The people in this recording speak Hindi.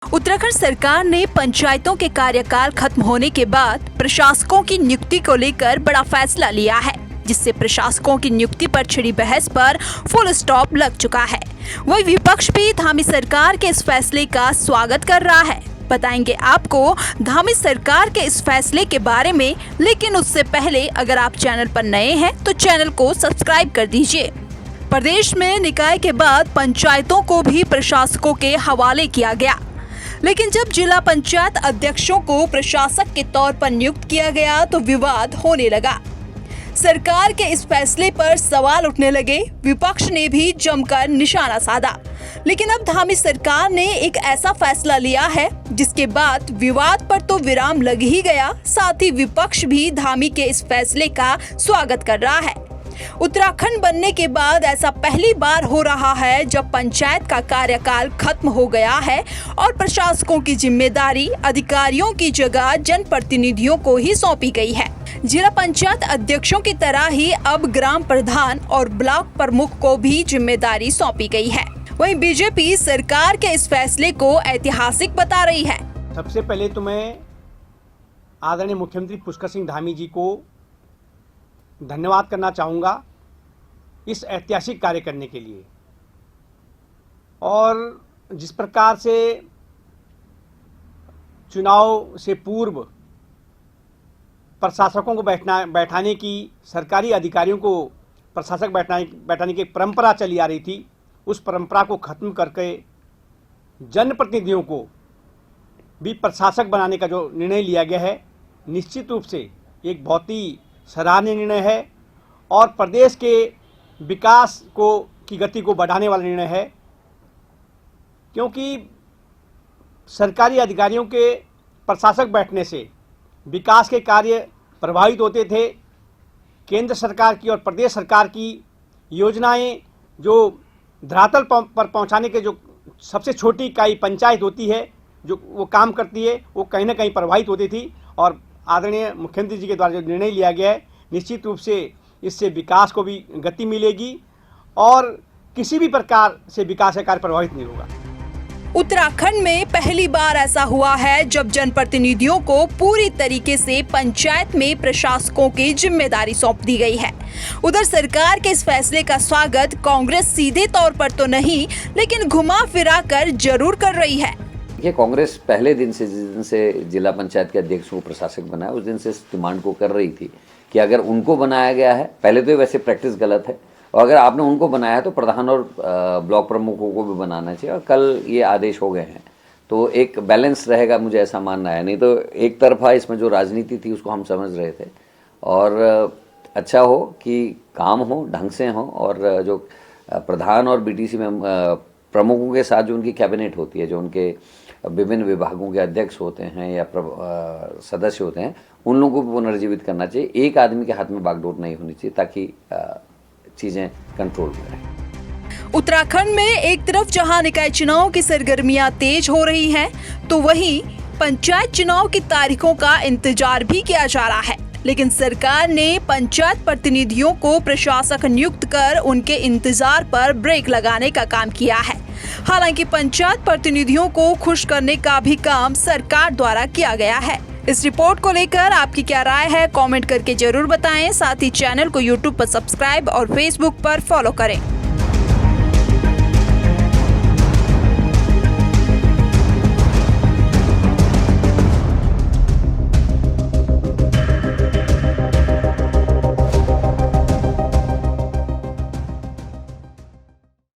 उत्तराखंड सरकार ने पंचायतों के कार्यकाल खत्म होने के बाद प्रशासकों की नियुक्ति को लेकर बड़ा फैसला लिया है, जिससे प्रशासकों की नियुक्ति पर छिड़ी बहस पर फुल स्टॉप लग चुका है। वही विपक्ष भी धामी सरकार के इस फैसले का स्वागत कर रहा है। बताएंगे आपको धामी सरकार के इस फैसले के बारे में, लेकिन उससे पहले अगर आप चैनल पर नए हैं तो चैनल को सब्सक्राइब कर दीजिए। प्रदेश में निकाय के बाद पंचायतों को भी प्रशासकों के हवाले किया गया, लेकिन जब जिला पंचायत अध्यक्षों को प्रशासक के तौर पर नियुक्त किया गया तो विवाद होने लगा। सरकार के इस फैसले पर सवाल उठने लगे। विपक्ष ने भी जमकर निशाना साधा, लेकिन अब धामी सरकार ने एक ऐसा फैसला लिया है जिसके बाद विवाद पर तो विराम लग ही गया, साथ ही विपक्ष भी धामी के इस फैसले का स्वागत कर रहा है। उत्तराखंड बनने के बाद ऐसा पहली बार हो रहा है जब पंचायत का कार्यकाल खत्म हो गया है और प्रशासकों की जिम्मेदारी अधिकारियों की जगह जनप्रतिनिधियों को ही सौंपी गई है। जिला पंचायत अध्यक्षों की तरह ही अब ग्राम प्रधान और ब्लॉक प्रमुख को भी जिम्मेदारी सौंपी गई है। वहीं बीजेपी सरकार के इस फैसले को ऐतिहासिक बता रही है। सबसे पहले तो मैं आदरणीय मुख्यमंत्री पुष्कर सिंह धामी जी को धन्यवाद करना चाहूँगा इस ऐतिहासिक कार्य करने के लिए। और जिस प्रकार से चुनाव से पूर्व प्रशासकों को बैठाने की, सरकारी अधिकारियों को प्रशासक बैठाने की परंपरा चली आ रही थी, उस परंपरा को खत्म करके जनप्रतिनिधियों को भी प्रशासक बनाने का जो निर्णय लिया गया है, निश्चित रूप से एक बहुत ही सराहनीय निर्णय है और प्रदेश के विकास की गति को बढ़ाने वाला निर्णय है। क्योंकि सरकारी अधिकारियों के प्रशासक बैठने से विकास के कार्य प्रभावित होते थे। केंद्र सरकार की और प्रदेश सरकार की योजनाएं जो धरातल पर पहुंचाने के जो सबसे छोटी इकाई पंचायत होती है, जो वो काम करती है, वो कहीं ना कहीं प्रभावित होती थी। और आदरणीय मुख्यमंत्री जी के द्वारा जो निर्णय लिया गया है, निश्चित रूप से इससे विकास को भी गति मिलेगी और किसी भी प्रकार से विकास का कार्य प्रभावित नहीं होगा। उत्तराखंड में पहली बार ऐसा हुआ है जब जनप्रतिनिधियों को पूरी तरीके से पंचायत में प्रशासकों की जिम्मेदारी सौंप दी गई है। उधर सरकार के इस फैसले का स्वागत कांग्रेस सीधे तौर पर तो नहीं, लेकिन घुमा फिरा कर जरूर कर रही है। ये कांग्रेस पहले दिन से, जिस दिन से जिला पंचायत के अध्यक्ष को प्रशासक बनाया, उस दिन से इस डिमांड को कर रही थी कि अगर उनको बनाया गया है, पहले तो वैसे प्रैक्टिस गलत है, और अगर आपने उनको बनाया है तो प्रधान और ब्लॉक प्रमुखों को भी बनाना चाहिए। और कल ये आदेश हो गए हैं तो एक बैलेंस रहेगा, मुझे ऐसा मानना है। नहीं तो एक तरफा इसमें जो राजनीति थी उसको हम समझ रहे थे। और अच्छा हो कि काम हो, ढंग से हो, और जो प्रधान और बीटीसी में प्रमुखों के साथ जो उनकी कैबिनेट होती है, जो उनके विभिन्न विभागों के अध्यक्ष होते हैं या सदस्य होते हैं, उन लोगों को पुनर्जीवित करना चाहिए। एक आदमी के हाथ में बागडोर नहीं होनी चाहिए ताकि चीजें कंट्रोल में रहें। उत्तराखंड में एक तरफ जहां निकाय चुनाव की सरगर्मियां तेज हो रही हैं, तो वहीं पंचायत चुनाव की तारीखों का इंतजार भी किया जा रहा है। लेकिन सरकार ने पंचायत प्रतिनिधियों को प्रशासक नियुक्त कर उनके इंतजार पर ब्रेक लगाने का काम किया है। हालांकि पंचायत प्रतिनिधियों को खुश करने का भी काम सरकार द्वारा किया गया है। इस रिपोर्ट को लेकर आपकी क्या राय है, कमेंट करके जरूर बताएं। साथ ही चैनल को यूट्यूब पर सब्सक्राइब और फेसबुक पर फॉलो करें।